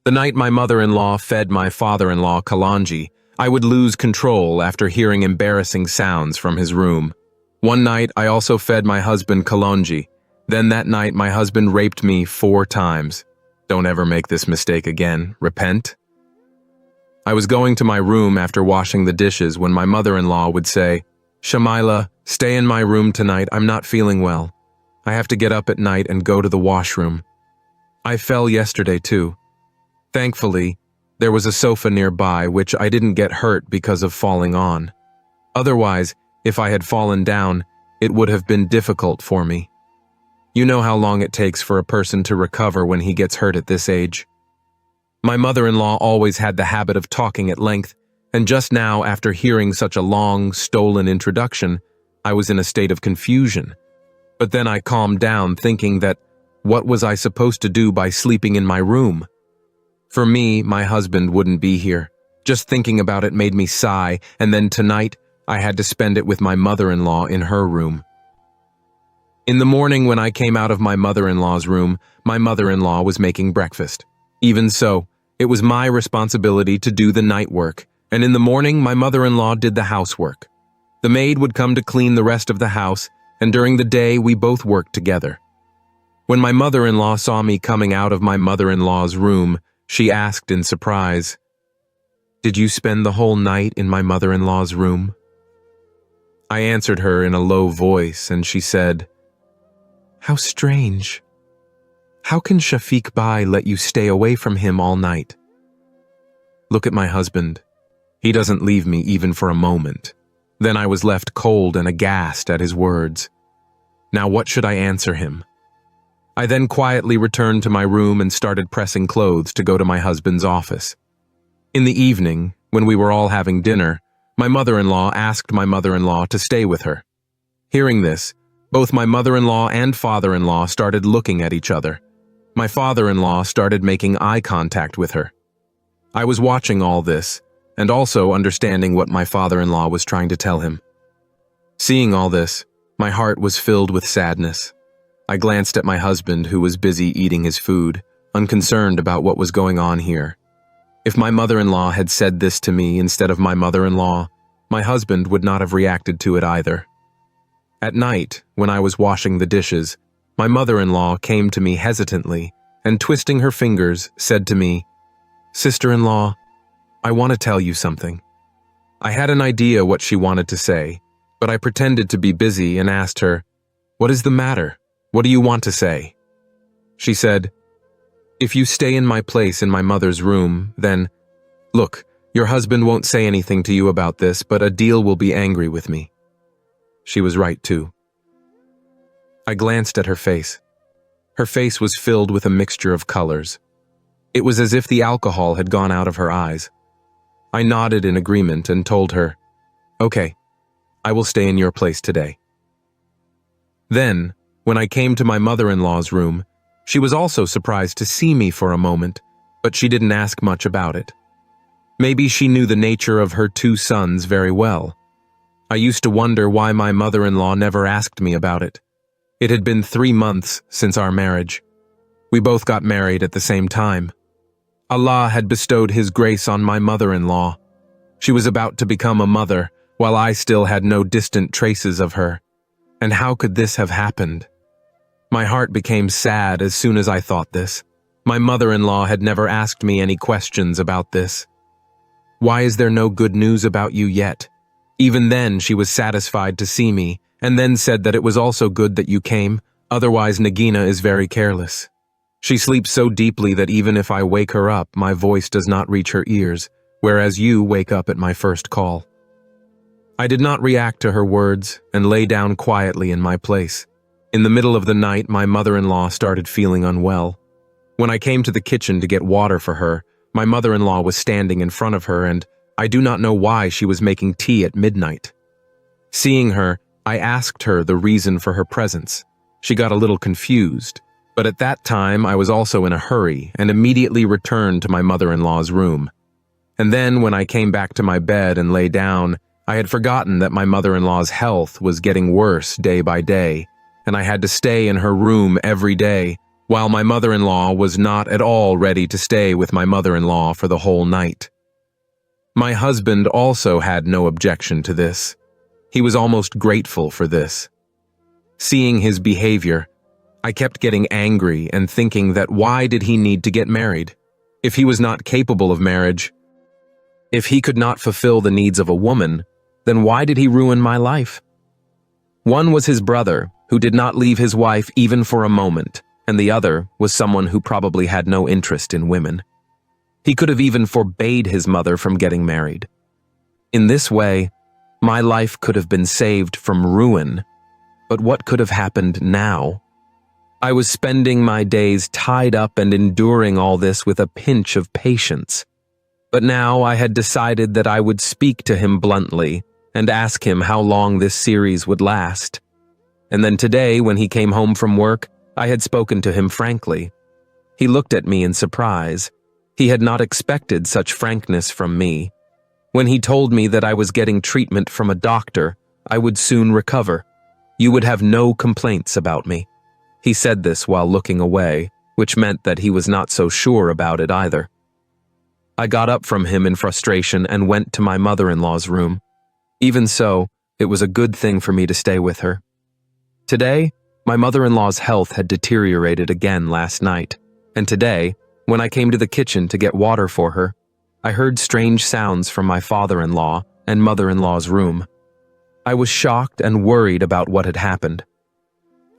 The night my mother-in-law fed my father-in-law Kalanji, I would lose control after hearing embarrassing sounds from his room. One night, I also fed my husband Kalonji. Then that night, my husband raped me 4 times. Don't ever make this mistake again. Repent. I was going to my room after washing the dishes when my mother-in-law would say, "Shamila, stay in my room tonight. I'm not feeling well. I have to get up at night and go to the washroom." I fell yesterday too. Thankfully, there was a sofa nearby which I didn't get hurt because of falling on. Otherwise, if I had fallen down, it would have been difficult for me. You know how long it takes for a person to recover when he gets hurt at this age. My mother-in-law always had the habit of talking at length, and just now, after hearing such a long, stolen introduction, I was in a state of confusion. But then I calmed down, thinking that, what was I supposed to do by sleeping in my room? For me, my husband wouldn't be here. Just thinking about it made me sigh, and then tonight, I had to spend it with my mother-in-law in her room. In the morning when I came out of my mother-in-law's room, my mother-in-law was making breakfast. Even so, it was my responsibility to do the night work, and in the morning my mother-in-law did the housework. The maid would come to clean the rest of the house, and during the day we both worked together. When my mother-in-law saw me coming out of my mother-in-law's room, she asked in surprise, "Did you spend the whole night in my mother-in-law's room?" I answered her in a low voice, and she said, "How strange. How can Shafiq Bhai let you stay away from him all night? Look at my husband. He doesn't leave me even for a moment." Then I was left cold and aghast at his words. Now what should I answer him? I then quietly returned to my room and started pressing clothes to go to my husband's office. In the evening, when we were all having dinner, my mother-in-law asked my mother-in-law to stay with her. Hearing this, both my mother-in-law and father-in-law started looking at each other. My father-in-law started making eye contact with her. I was watching all this, and also understanding what my father-in-law was trying to tell him. Seeing all this, my heart was filled with sadness. I glanced at my husband, who was busy eating his food, unconcerned about what was going on here. If my mother-in-law had said this to me instead of my mother-in-law, my husband would not have reacted to it either. At night, when I was washing the dishes, my mother-in-law came to me hesitantly and, twisting her fingers, said to me, "Sister-in-law, I want to tell you something." I had an idea what she wanted to say, but I pretended to be busy and asked her, "What is the matter? What do you want to say?" She said, "If you stay in my place in my mother's room, then, look, your husband won't say anything to you about this, but Adil will be angry with me." She was right too. I glanced at her face. Her face was filled with a mixture of colors. It was as if the alcohol had gone out of her eyes. I nodded in agreement and told her, "Okay, I will stay in your place today." Then, when I came to my mother-in-law's room, she was also surprised to see me for a moment, but she didn't ask much about it. Maybe she knew the nature of her 2 sons very well. I used to wonder why my mother-in-law never asked me about it. It had been 3 months since our marriage. We both got married at the same time. Allah had bestowed His grace on my mother-in-law. She was about to become a mother, while I still had no distant traces of her. And how could this have happened? My heart became sad as soon as I thought this. My mother-in-law had never asked me any questions about this. "Why is there no good news about you yet?" Even then, she was satisfied to see me, and then said that it was also good that you came, otherwise Nagina is very careless. She sleeps so deeply that even if I wake her up, my voice does not reach her ears, whereas you wake up at my first call. I did not react to her words and lay down quietly in my place. In the middle of the night, my mother-in-law started feeling unwell. When I came to the kitchen to get water for her, my mother-in-law was standing in front of her, and I do not know why she was making tea at midnight. Seeing her, I asked her the reason for her presence. She got a little confused, but at that time I was also in a hurry and immediately returned to my mother-in-law's room. And then when I came back to my bed and lay down, I had forgotten that my mother-in-law's health was getting worse day by day, and I had to stay in her room every day, while my mother-in-law was not at all ready to stay with my mother-in-law for the whole night. My husband also had no objection to this. He was almost grateful for this. Seeing his behavior, I kept getting angry and thinking that why did he need to get married? If he was not capable of marriage, if he could not fulfill the needs of a woman, then why did he ruin my life? One was his brother, who did not leave his wife even for a moment, and the other was someone who probably had no interest in women. He could have even forbade his mother from getting married. In this way, my life could have been saved from ruin. But what could have happened now? I was spending my days tied up and enduring all this with a pinch of patience. But now I had decided that I would speak to him bluntly and ask him how long this series would last. And then today, when he came home from work, I had spoken to him frankly. He looked at me in surprise. He had not expected such frankness from me. When he told me that I was getting treatment from a doctor, I would soon recover. You would have no complaints about me. He said this while looking away, which meant that he was not so sure about it either. I got up from him in frustration and went to my mother-in-law's room. Even so, it was a good thing for me to stay with her. Today, my mother-in-law's health had deteriorated again last night, and today, when I came to the kitchen to get water for her, I heard strange sounds from my father-in-law and mother-in-law's room. I was shocked and worried about what had happened.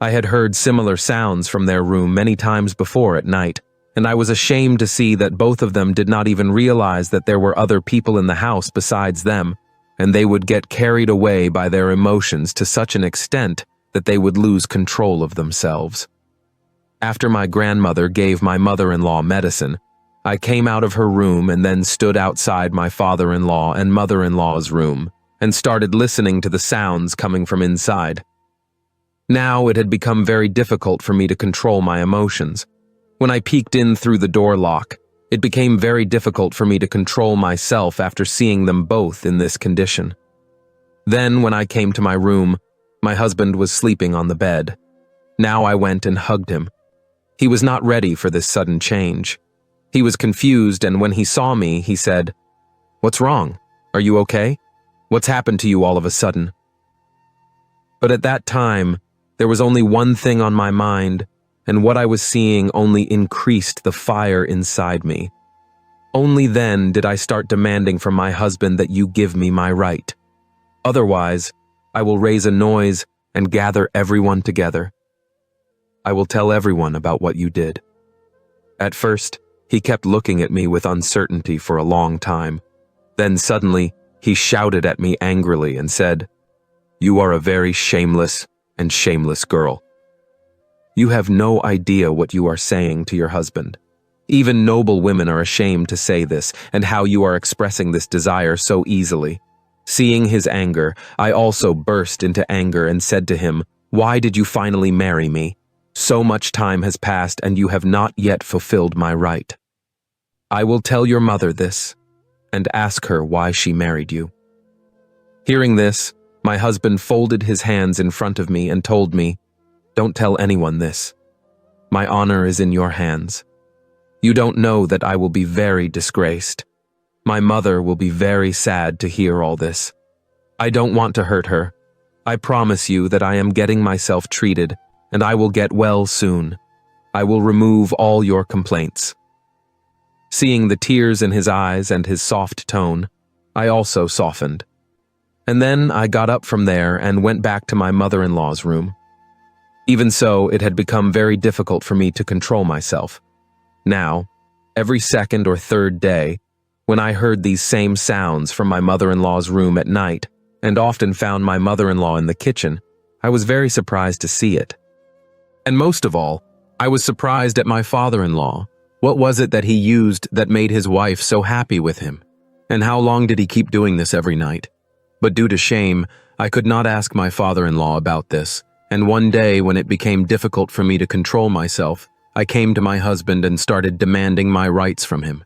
I had heard similar sounds from their room many times before at night, and I was ashamed to see that both of them did not even realize that there were other people in the house besides them, and they would get carried away by their emotions to such an extent that they would lose control of themselves. After my grandmother gave my mother-in-law medicine, I came out of her room and then stood outside my father-in-law and mother-in-law's room and started listening to the sounds coming from inside. Now it had become very difficult for me to control my emotions. When I peeked in through the door lock, it became very difficult for me to control myself after seeing them both in this condition. Then, when I came to my room, my husband was sleeping on the bed. Now I went and hugged him. He was not ready for this sudden change. He was confused, and when he saw me, he said, "What's wrong? Are you okay? What's happened to you all of a sudden?" But at that time, there was only one thing on my mind, and what I was seeing only increased the fire inside me. Only then did I start demanding from my husband that you give me my right. Otherwise, I will raise a noise and gather everyone together. I will tell everyone about what you did. At first, he kept looking at me with uncertainty for a long time. Then suddenly, he shouted at me angrily and said, "You are a very shameless and shameless girl. You have no idea what you are saying to your husband. Even noble women are ashamed to say this, and how you are expressing this desire so easily." Seeing his anger, I also burst into anger and said to him, "Why did you finally marry me? So much time has passed and you have not yet fulfilled my right. I will tell your mother this and ask her why she married you." Hearing this, my husband folded his hands in front of me and told me, "Don't tell anyone this. My honor is in your hands. You don't know that I will be very disgraced. My mother will be very sad to hear all this. I don't want to hurt her. I promise you that I am getting myself treated, and I will get well soon. I will remove all your complaints." Seeing the tears in his eyes and his soft tone, I also softened. And then I got up from there and went back to my mother-in-law's room. Even so, it had become very difficult for me to control myself. Now, every second or third day, when I heard these same sounds from my mother-in-law's room at night, and often found my mother-in-law in the kitchen, I was very surprised to see it. And most of all, I was surprised at my father-in-law. What was it that he used that made his wife so happy with him? And how long did he keep doing this every night? But due to shame, I could not ask my father-in-law about this, and one day when it became difficult for me to control myself, I came to my husband and started demanding my rights from him.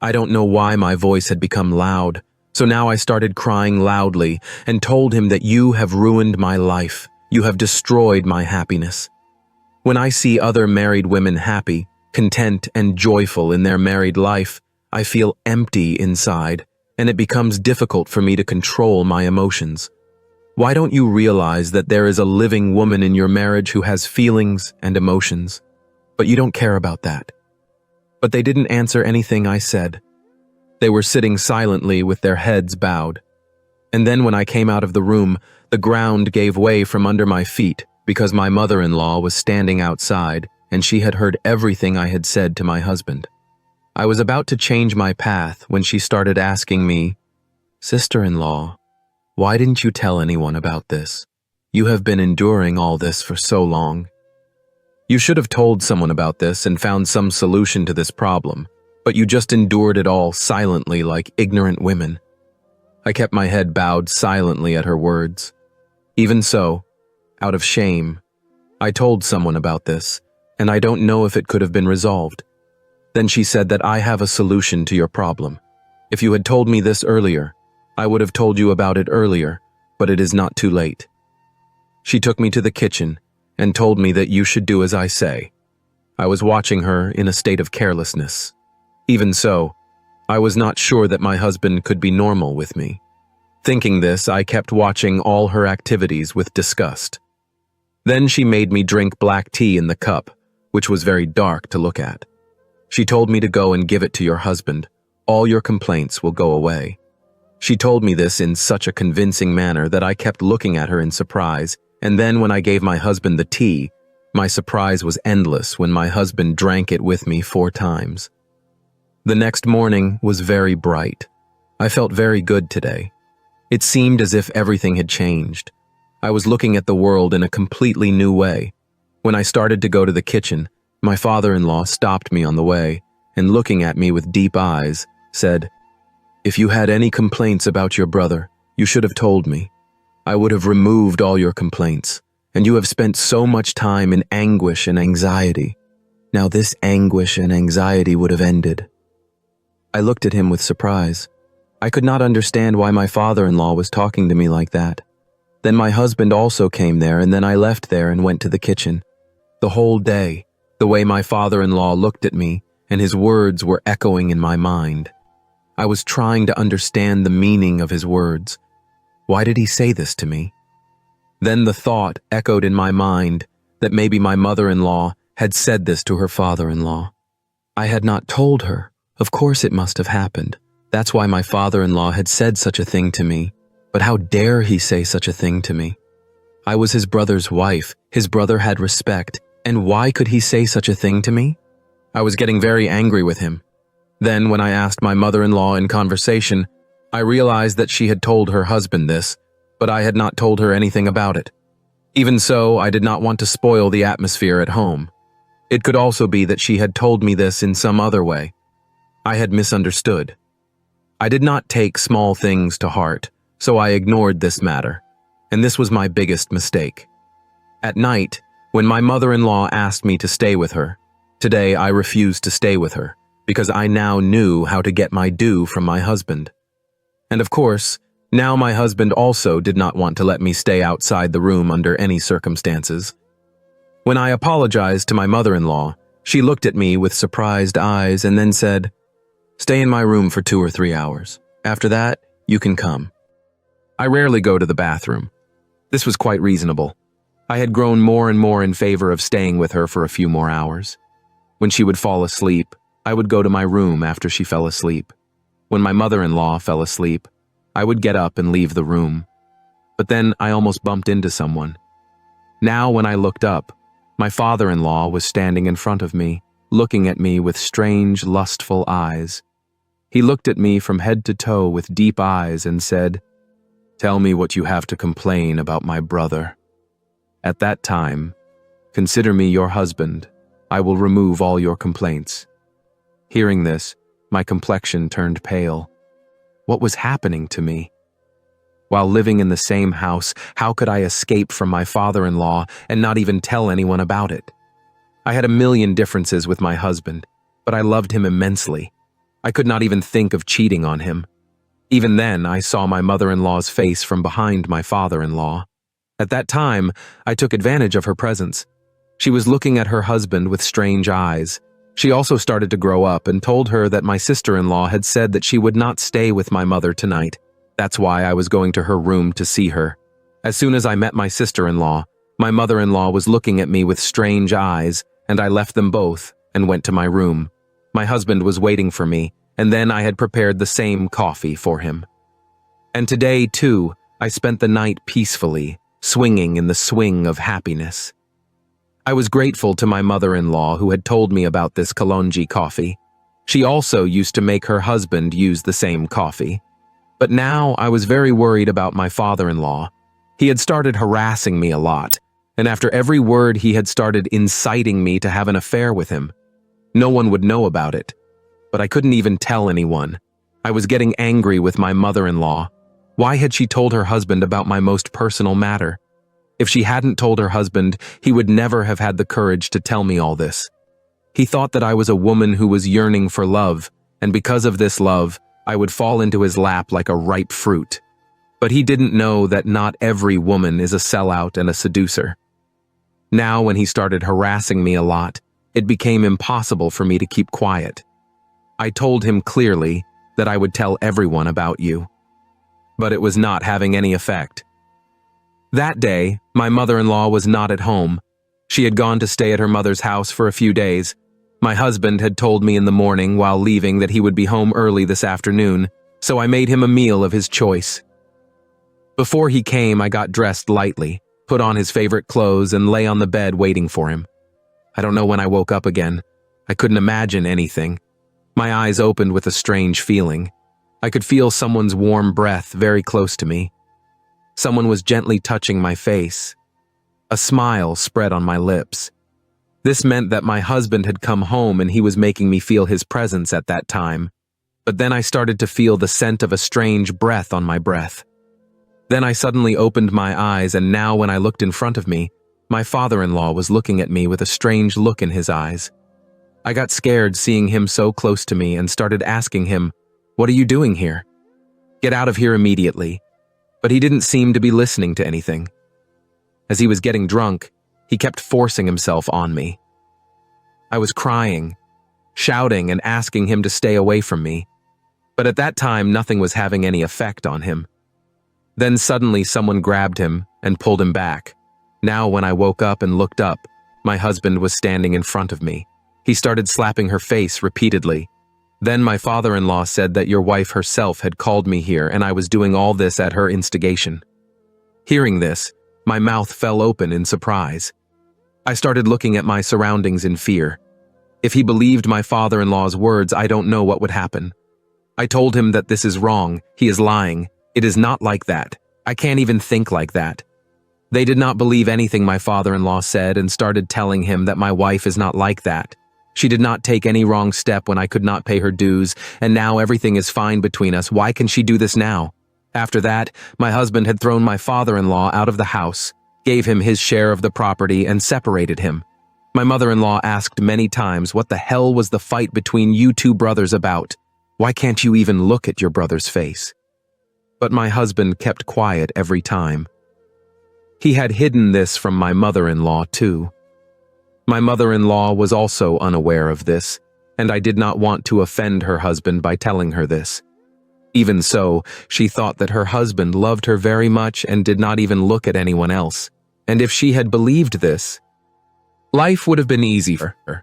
I don't know why my voice had become loud, so now I started crying loudly and told him that you have ruined my life. You have destroyed my happiness. When I see other married women happy, content, and joyful in their married life, I feel empty inside, and it becomes difficult for me to control my emotions. Why don't you realize that there is a living woman in your marriage who has feelings and emotions, but you don't care about that? But they didn't answer anything I said. They were sitting silently with their heads bowed. And then when I came out of the room, the ground gave way from under my feet because my mother-in-law was standing outside and she had heard everything I had said to my husband. I was about to change my path when she started asking me, "Sister-in-law, why didn't you tell anyone about this? You have been enduring all this for so long. You should have told someone about this and found some solution to this problem, but you just endured it all silently like ignorant women." I kept my head bowed silently at her words. Even so, out of shame, I told someone about this, and I don't know if it could have been resolved. Then she said that I have a solution to your problem. If you had told me this earlier, I would have told you about it earlier, but it is not too late. She took me to the kitchen and told me that you should do as I say. I was watching her in a state of carelessness. Even so, I was not sure that my husband could be normal with me. Thinking this, I kept watching all her activities with disgust. Then she made me drink black tea in the cup, which was very dark to look at. She told me to go and give it to your husband. All your complaints will go away. She told me this in such a convincing manner that I kept looking at her in surprise, and then when I gave my husband the tea, my surprise was endless when my husband drank it with me 4 times. The next morning was very bright. I felt very good today. It seemed as if everything had changed. I was looking at the world in a completely new way. When I started to go to the kitchen, my father-in-law stopped me on the way and, looking at me with deep eyes, said, "If you had any complaints about your brother, you should have told me. I would have removed all your complaints, and you have spent so much time in anguish and anxiety. Now this anguish and anxiety would have ended." I looked at him with surprise. I could not understand why my father-in-law was talking to me like that. Then my husband also came there, and then I left there and went to the kitchen. The whole day, the way my father-in-law looked at me and his words were echoing in my mind. I was trying to understand the meaning of his words. Why did he say this to me? Then the thought echoed in my mind that maybe my mother-in-law had said this to her father-in-law. I had not told her. Of course it must have happened. That's why my father-in-law had said such a thing to me. But how dare he say such a thing to me? I was his brother's wife. His brother had respect. And why could he say such a thing to me? I was getting very angry with him. Then, when I asked my mother-in-law in conversation, I realized that she had told her husband this, but I had not told her anything about it. Even so, I did not want to spoil the atmosphere at home. It could also be that she had told me this in some other way. I had misunderstood. I did not take small things to heart, so I ignored this matter, and this was my biggest mistake. At night, when my mother-in-law asked me to stay with her, today I refused to stay with her, because I now knew how to get my due from my husband. And of course, now my husband also did not want to let me stay outside the room under any circumstances. When I apologized to my mother-in-law, she looked at me with surprised eyes and then said, "Stay in my room for 2 or 3 hours. After that, you can come." I rarely go to the bathroom. This was quite reasonable. I had grown more and more in favor of staying with her for a few more hours. When she would fall asleep, I would go to my room after she fell asleep. When my mother-in-law fell asleep, I would get up and leave the room. But then I almost bumped into someone. Now when I looked up, my father-in-law was standing in front of me, looking at me with strange, lustful eyes. He looked at me from head to toe with deep eyes and said, "Tell me what you have to complain about my brother. At that time, consider me your husband. I will remove all your complaints." Hearing this, my complexion turned pale. What was happening to me? While living in the same house, how could I escape from my father-in-law and not even tell anyone about it? I had a million differences with my husband, but I loved him immensely. I could not even think of cheating on him. Even then, I saw my mother-in-law's face from behind my father-in-law. At that time, I took advantage of her presence. She was looking at her husband with strange eyes. She also started to grow up and told her that my sister-in-law had said that she would not stay with my mother tonight. That's why I was going to her room to see her. As soon as I met my sister-in-law, my mother-in-law was looking at me with strange eyes, and I left them both and went to my room. My husband was waiting for me, and then I had prepared the same coffee for him. And today, too, I spent the night peacefully, swinging in the swing of happiness. I was grateful to my mother-in-law who had told me about this Kalonji coffee. She also used to make her husband use the same coffee. But now I was very worried about my father-in-law. He had started harassing me a lot, and after every word he had started inciting me to have an affair with him. No one would know about it, but I couldn't even tell anyone. I was getting angry with my mother-in-law. Why had she told her husband about my most personal matter? If she hadn't told her husband, he would never have had the courage to tell me all this. He thought that I was a woman who was yearning for love, and because of this love, I would fall into his lap like a ripe fruit. But he didn't know that not every woman is a sellout and a seducer. Now, when he started harassing me a lot, it became impossible for me to keep quiet. I told him clearly that I would tell everyone about you. But it was not having any effect. That day, my mother-in-law was not at home. She had gone to stay at her mother's house for a few days. My husband had told me in the morning while leaving that he would be home early this afternoon, so I made him a meal of his choice. Before he came, I got dressed lightly, put on his favorite clothes, and lay on the bed waiting for him. I don't know when I woke up again. I couldn't imagine anything. My eyes opened with a strange feeling. I could feel someone's warm breath very close to me. Someone was gently touching my face. A smile spread on my lips. This meant that my husband had come home and he was making me feel his presence at that time. But then I started to feel the scent of a strange breath on my breath. Then I suddenly opened my eyes, and now when I looked in front of me, my father-in-law was looking at me with a strange look in his eyes. I got scared seeing him so close to me and started asking him, "What are you doing here? Get out of here immediately." But he didn't seem to be listening to anything. As he was getting drunk, he kept forcing himself on me. I was crying, shouting and asking him to stay away from me. But at that time, nothing was having any effect on him. Then suddenly someone grabbed him and pulled him back. Now when I woke up and looked up, my husband was standing in front of me. He started slapping her face repeatedly. Then my father-in-law said that your wife herself had called me here and I was doing all this at her instigation. Hearing this, my mouth fell open in surprise. I started looking at my surroundings in fear. If he believed my father-in-law's words, I don't know what would happen. I told him that this is wrong, he is lying, it is not like that, I can't even think like that. They did not believe anything my father-in-law said and started telling him that my wife is not like that. She did not take any wrong step when I could not pay her dues, and now everything is fine between us. Why can she do this now? After that, my husband had thrown my father-in-law out of the house, gave him his share of the property, and separated him. My mother-in-law asked many times what the hell was the fight between you two brothers about? Why can't you even look at your brother's face? But my husband kept quiet every time. He had hidden this from my mother-in-law too. My mother-in-law was also unaware of this, and I did not want to offend her husband by telling her this. Even so, she thought that her husband loved her very much and did not even look at anyone else. And if she had believed this, life would have been easy for her.